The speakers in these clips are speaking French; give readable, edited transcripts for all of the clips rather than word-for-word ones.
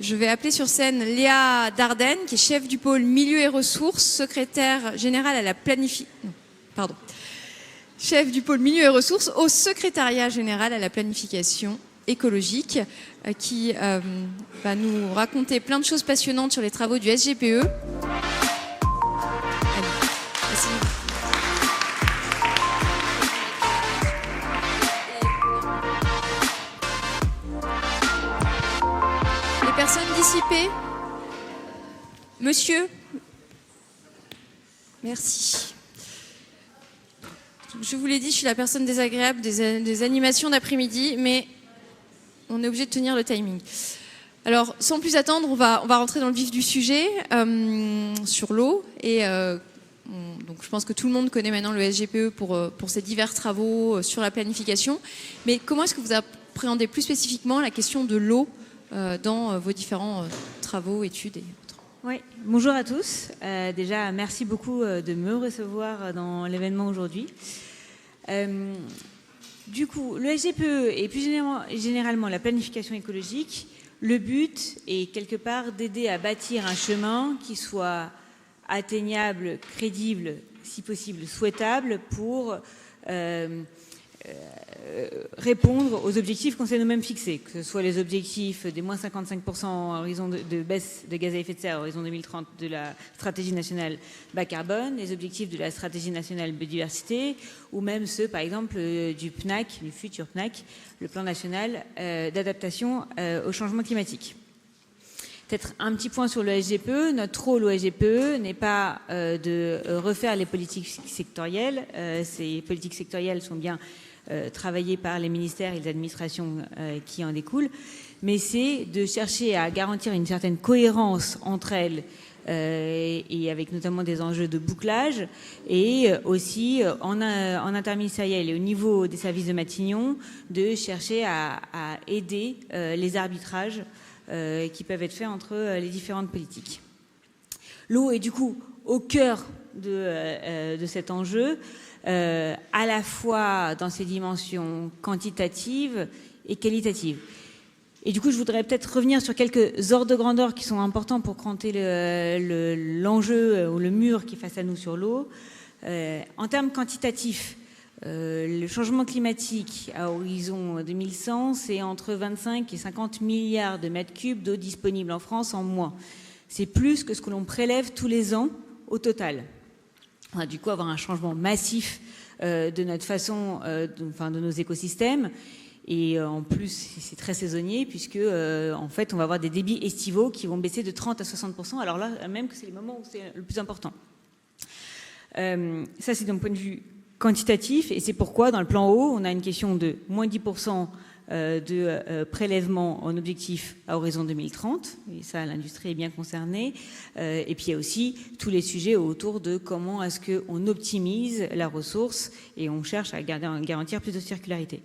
Je vais appeler sur scène Léa Dardenne, qui est chef du pôle Milieu et Ressources, secrétaire générale à la chef du pôle Milieu et Ressources au secrétariat général à la planification écologique, qui va nous raconter plein de choses passionnantes sur les travaux du SGPE. Personne dissipée. Monsieur. Merci. Je vous l'ai dit, je suis la personne désagréable des animations d'après-midi, mais on est obligé de tenir le timing. Alors, sans plus attendre, on va rentrer dans le vif du sujet sur l'eau. Et donc, je pense que tout le monde connaît maintenant le SGPE pour ses divers travaux sur la planification. Mais comment est-ce que vous appréhendez plus spécifiquement la question de l'eau dans vos différents travaux, études et autres? Oui, bonjour à tous. Déjà, merci beaucoup de me recevoir dans l'événement aujourd'hui. Du coup, le SGPE et plus généralement la planification écologique, le but est quelque part d'aider à bâtir un chemin qui soit atteignable, crédible, si possible souhaitable pour répondre aux objectifs qu'on s'est nous-mêmes fixés, que ce soit les objectifs des moins 55% à horizon de baisse de gaz à effet de serre à horizon 2030 de la stratégie nationale bas carbone, les objectifs de la stratégie nationale biodiversité, ou même ceux, par exemple, du PNAC, du futur PNAC, le plan national d'adaptation au changement climatique. Peut-être un petit point sur le SGPE. Notre rôle au SGPE n'est pas de refaire les politiques sectorielles. Ces politiques sectorielles sont bien travaillées par les ministères et les administrations qui en découlent, mais c'est de chercher à garantir une certaine cohérence entre elles et avec notamment des enjeux de bouclage, et aussi en interministériel et au niveau des services de Matignon, de chercher à aider les arbitrages qui peuvent être faits entre les différentes politiques. L'eau est du coup au cœur de cet enjeu, à la fois dans ses dimensions quantitatives et qualitatives. Et du coup, je voudrais peut-être revenir sur quelques ordres de grandeur qui sont importants pour cranter l'enjeu ou le mur qui est face à nous sur l'eau. En termes quantitatifs, le changement climatique à horizon 2100, c'est entre 25 et 50 milliards de mètres cubes d'eau disponible en France en moins. C'est plus que ce que l'on prélève tous les ans au total. On va du coup avoir un changement massif de notre façon, de nos écosystèmes. Et en plus, c'est très saisonnier puisque, en fait, on va avoir des débits estivaux qui vont baisser de 30 à 60%. Alors là, même que c'est les moments où c'est le plus important. Ça, c'est d'un point de vue quantitatif, et c'est pourquoi dans le plan eau, on a une question de moins 10% de prélèvement en objectif à horizon 2030, et ça, l'industrie est bien concernée. Et puis il y a aussi tous les sujets autour de comment est-ce qu'on optimise la ressource et on cherche à garantir plus de circularité.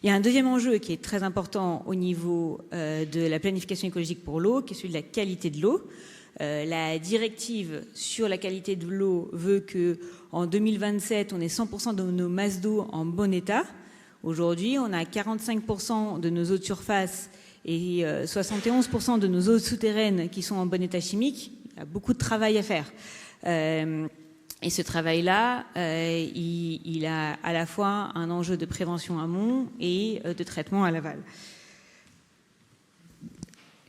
Il y a un deuxième enjeu qui est très important au niveau de la planification écologique pour l'eau, qui est celui de la qualité de l'eau. La directive sur la qualité de l'eau veut que en 2027, on ait 100% de nos masses d'eau en bon état. Aujourd'hui, on a 45% de nos eaux de surface et 71% de nos eaux souterraines qui sont en bon état chimique. Il y a beaucoup de travail à faire. Et ce travail-là, il a à la fois un enjeu de prévention amont et de traitement à l'aval.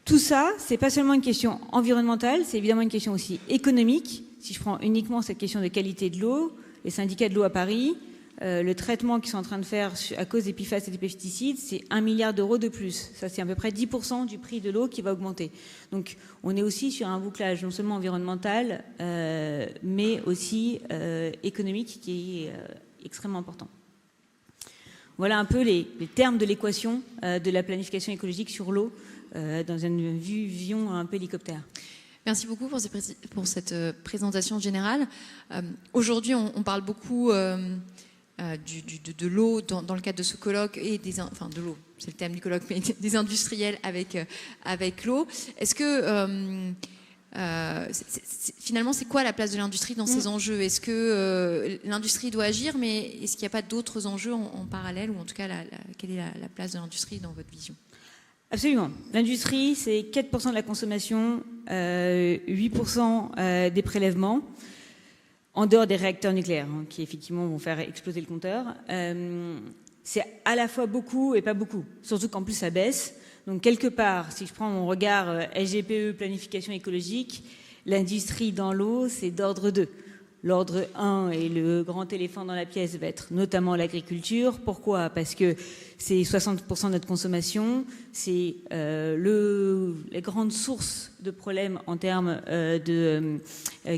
Tout ça, c'est pas seulement une question environnementale, c'est évidemment une question aussi économique. Si je prends uniquement cette question de qualité de l'eau, les syndicats de l'eau à Paris, le traitement qu'ils sont en train de faire à cause des PFAS et des pesticides, c'est 1 milliard d'euros de plus. Ça, c'est à peu près 10% du prix de l'eau qui va augmenter. Donc, on est aussi sur un bouclage non seulement environnemental, mais aussi économique qui est extrêmement important. Voilà un peu les termes de l'équation de la planification écologique sur l'eau dans une vision un peu hélicoptère. Merci beaucoup pour cette présentation générale. Aujourd'hui, on parle beaucoup de l'eau dans le cadre de ce colloque et de l'eau, c'est le thème du colloque, mais des industriels avec l'eau. Est-ce que finalement, c'est quoi la place de l'industrie dans ces enjeux? Est-ce que l'industrie doit agir, mais est-ce qu'il n'y a pas d'autres enjeux en parallèle, ou en tout cas, quelle est la place de l'industrie dans votre vision? Absolument. L'industrie, c'est 4% de la consommation, 8% des prélèvements, en dehors des réacteurs nucléaires, hein, qui effectivement vont faire exploser le compteur. C'est à la fois beaucoup et pas beaucoup, surtout qu'en plus ça baisse. Donc quelque part, si je prends mon regard SGPE, planification écologique, l'industrie dans l'eau, c'est d'ordre 2. L'ordre 1 et le grand éléphant dans la pièce va être notamment l'agriculture. Pourquoi ? Parce que c'est 60% de notre consommation, c'est les grandes sources de problèmes en termes de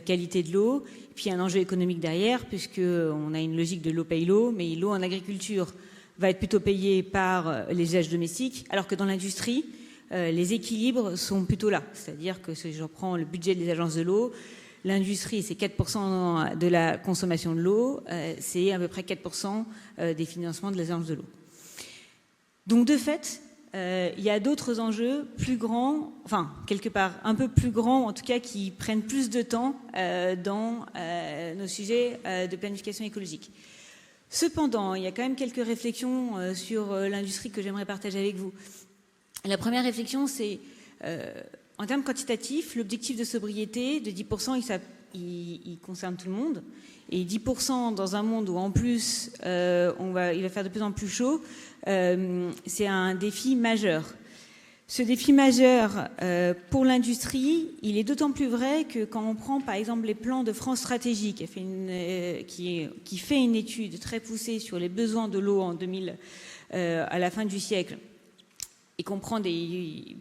qualité de l'eau. Puis il y a un enjeu économique derrière, puisqu'on a une logique de l'eau paye l'eau, mais l'eau en agriculture va être plutôt payée par les usages domestiques, alors que dans l'industrie, les équilibres sont plutôt là. C'est-à-dire que si je reprends le budget des agences de l'eau, l'industrie, c'est 4% de la consommation de l'eau, c'est à peu près 4% des financements de l'agence de l'eau. Donc de fait, il y a d'autres enjeux plus grands, enfin quelque part un peu plus grands, en tout cas qui prennent plus de temps dans nos sujets de planification écologique. Cependant, il y a quand même quelques réflexions sur l'industrie que j'aimerais partager avec vous. La première réflexion, c'est en termes quantitatifs, l'objectif de sobriété de 10%, il concerne tout le monde. Et 10% dans un monde où en plus il va faire de plus en plus chaud, c'est un défi majeur. Ce défi majeur pour l'industrie, il est d'autant plus vrai que quand on prend par exemple les plans de France Stratégie qui fait une étude très poussée sur les besoins de l'eau en 2000 à la fin du siècle, et qu'on prend des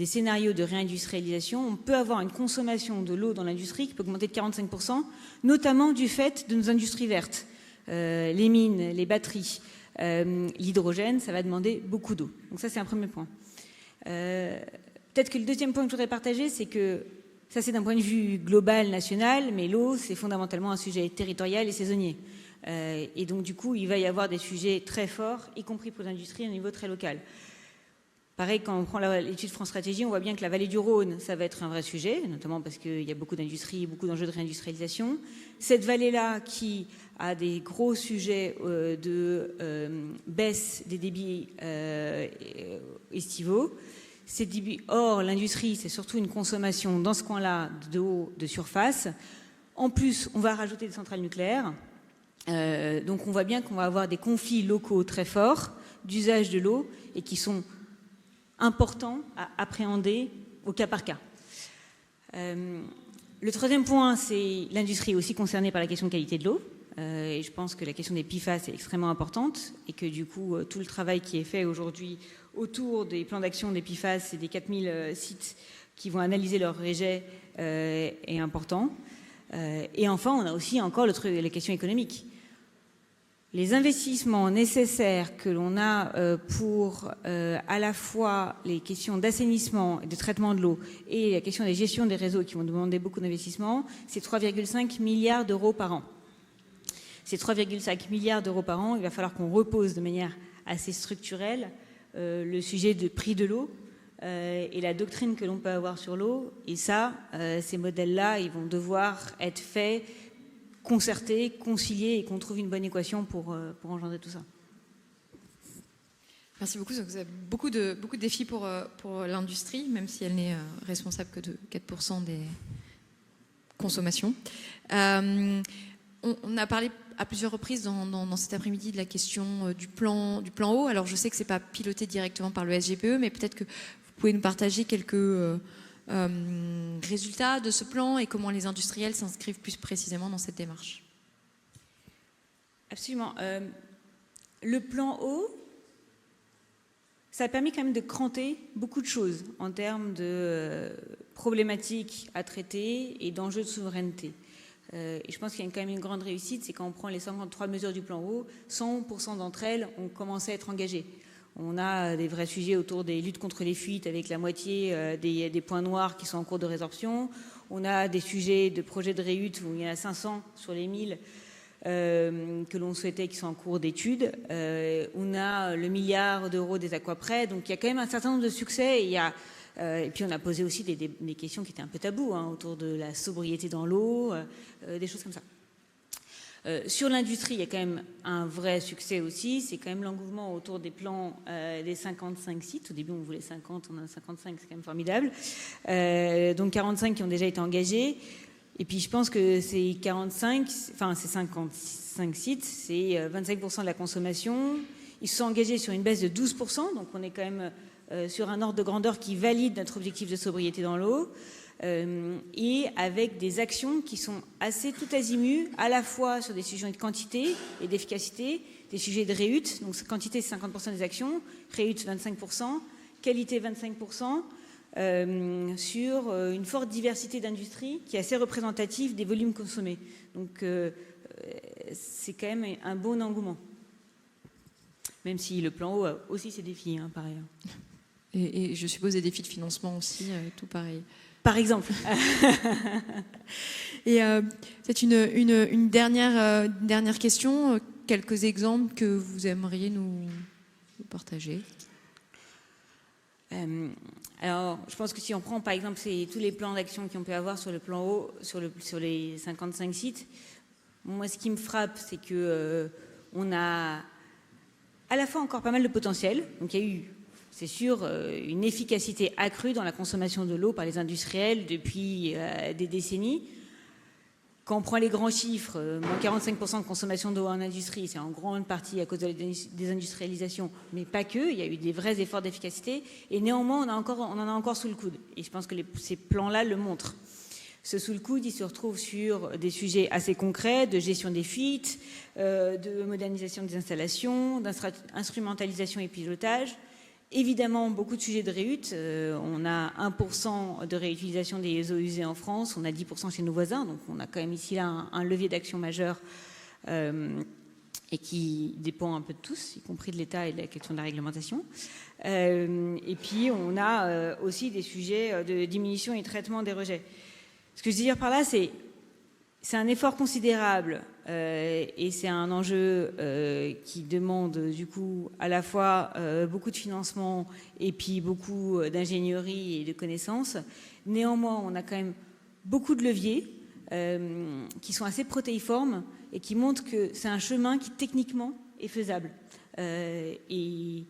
scénarios de réindustrialisation, on peut avoir une consommation de l'eau dans l'industrie qui peut augmenter de 45%, notamment du fait de nos industries vertes, les mines, les batteries, l'hydrogène, ça va demander beaucoup d'eau. Donc ça, c'est un premier point. Peut-être que le deuxième point que je voudrais partager, c'est que ça, c'est d'un point de vue global, national, mais l'eau, c'est fondamentalement un sujet territorial et saisonnier. Et donc, du coup, il va y avoir des sujets très forts, y compris pour l'industrie, à un niveau très local. Pareil, quand on prend l'étude France Stratégie, on voit bien que la vallée du Rhône, ça va être un vrai sujet, notamment parce qu'il y a beaucoup d'industries, beaucoup d'enjeux de réindustrialisation. Cette vallée-là, qui a des gros sujets de baisse des débits estivaux. Or, l'industrie, c'est surtout une consommation dans ce coin-là d'eau de surface. En plus, on va rajouter des centrales nucléaires. Donc, on voit bien qu'on va avoir des conflits locaux très forts d'usage de l'eau et qui sont importants à appréhender au cas par cas. Le troisième point, c'est l'industrie est aussi concernée par la question de qualité de l'eau. Et je pense que la question des PFAS est extrêmement importante et que du coup, tout le travail qui est fait aujourd'hui autour des plans d'action des PFAS et des 4000 sites qui vont analyser leurs rejets est important. Et enfin, on a aussi encore la question économique. Les investissements nécessaires que l'on a pour à la fois les questions d'assainissement et de traitement de l'eau et la question des gestions des réseaux qui vont demander beaucoup d'investissements, c'est 3,5 milliards d'euros par an. Ces 3,5 milliards d'euros par an, il va falloir qu'on repose de manière assez structurelle le sujet de prix de l'eau et la doctrine que l'on peut avoir sur l'eau. Et ça, ces modèles-là, ils vont devoir être faits, concertés, conciliés et qu'on trouve une bonne équation pour engendrer tout ça. Merci beaucoup. Donc, vous avez beaucoup de défis pour l'industrie, même si elle n'est responsable que de 4% des consommations. On a parlé à plusieurs reprises dans cet après-midi de la question du plan eau. Alors je sais que ce n'est pas piloté directement par le SGPE, mais peut-être que vous pouvez nous partager quelques résultats de ce plan et comment les industriels s'inscrivent plus précisément dans cette démarche. Absolument. Le plan eau, ça a permis quand même de cranter beaucoup de choses en termes de problématiques à traiter et d'enjeux de souveraineté. Et je pense qu'il y a quand même une grande réussite, c'est quand on prend les 53 mesures du plan eau, 100% d'entre elles ont commencé à être engagées. On a des vrais sujets autour des luttes contre les fuites avec la moitié des points noirs qui sont en cours de résorption. On a des sujets de projets de réhute où il y en a 500 sur les 1000 que l'on souhaitait qui sont en cours d'étude. On a le milliard d'euros des aquaprès. Donc il y a quand même un certain nombre de succès. Et puis on a posé aussi des questions qui étaient un peu tabous autour de la sobriété dans l'eau, des choses comme ça. Sur l'industrie, il y a quand même un vrai succès aussi. C'est quand même l'engouement autour des plans des 55 sites. Au début, on voulait 50, on en a 55, c'est quand même formidable. Donc 45 qui ont déjà été engagés. Et puis je pense que ces 55 sites, c'est 25% de la consommation. Ils se sont engagés sur une baisse de 12%, donc on est quand même sur un ordre de grandeur qui valide notre objectif de sobriété dans l'eau, et avec des actions qui sont assez tout azimut, à la fois sur des sujets de quantité et d'efficacité, des sujets de réhute, donc quantité c'est 50% des actions, réhute 25%, qualité 25%, sur une forte diversité d'industries qui est assez représentative des volumes consommés. Donc c'est quand même un bon engouement. Même si le plan eau a aussi ses défis, hein, par ailleurs. Et je suppose des défis de financement aussi, tout pareil. Par exemple. Et peut-être une dernière question, quelques exemples que vous aimeriez nous partager. Alors, je pense que si on prend par exemple tous les plans d'action qu'on peut avoir sur le plan eau, sur les 55 sites, moi ce qui me frappe, c'est que on a à la fois encore pas mal de potentiel. Donc il y a eu, c'est sûr, une efficacité accrue dans la consommation de l'eau par les industriels depuis des décennies. Quand on prend les grands chiffres, moins 45% de consommation d'eau en industrie, c'est en grande partie à cause de la désindustrialisation, mais pas que. Il y a eu des vrais efforts d'efficacité. Et néanmoins, on en a encore sous le coude. Et je pense que ces plans-là le montrent. Ce sous le coude, il se retrouve sur des sujets assez concrets de gestion des fuites, de modernisation des installations, d'instrumentalisation et pilotage. Évidemment, beaucoup de sujets de réhute. On a 1% de réutilisation des eaux usées en France, on a 10% chez nos voisins, donc on a quand même ici là un levier d'action majeur et qui dépend un peu de tous, y compris de l'État et de la question de la réglementation. Et puis on a aussi des sujets de diminution et de traitement des rejets. Ce que je veux dire par là, c'est un effort considérable et c'est un enjeu qui demande du coup à la fois beaucoup de financement et puis beaucoup d'ingénierie et de connaissances. Néanmoins, on a quand même beaucoup de leviers qui sont assez protéiformes et qui montrent que c'est un chemin qui techniquement est faisable. Et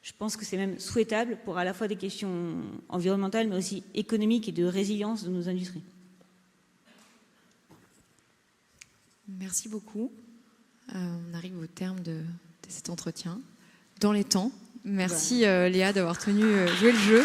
je pense que c'est même souhaitable pour à la fois des questions environnementales mais aussi économiques et de résilience de nos industries. Merci beaucoup. On arrive au terme de cet entretien, dans les temps. Merci Léa d'avoir joué le jeu.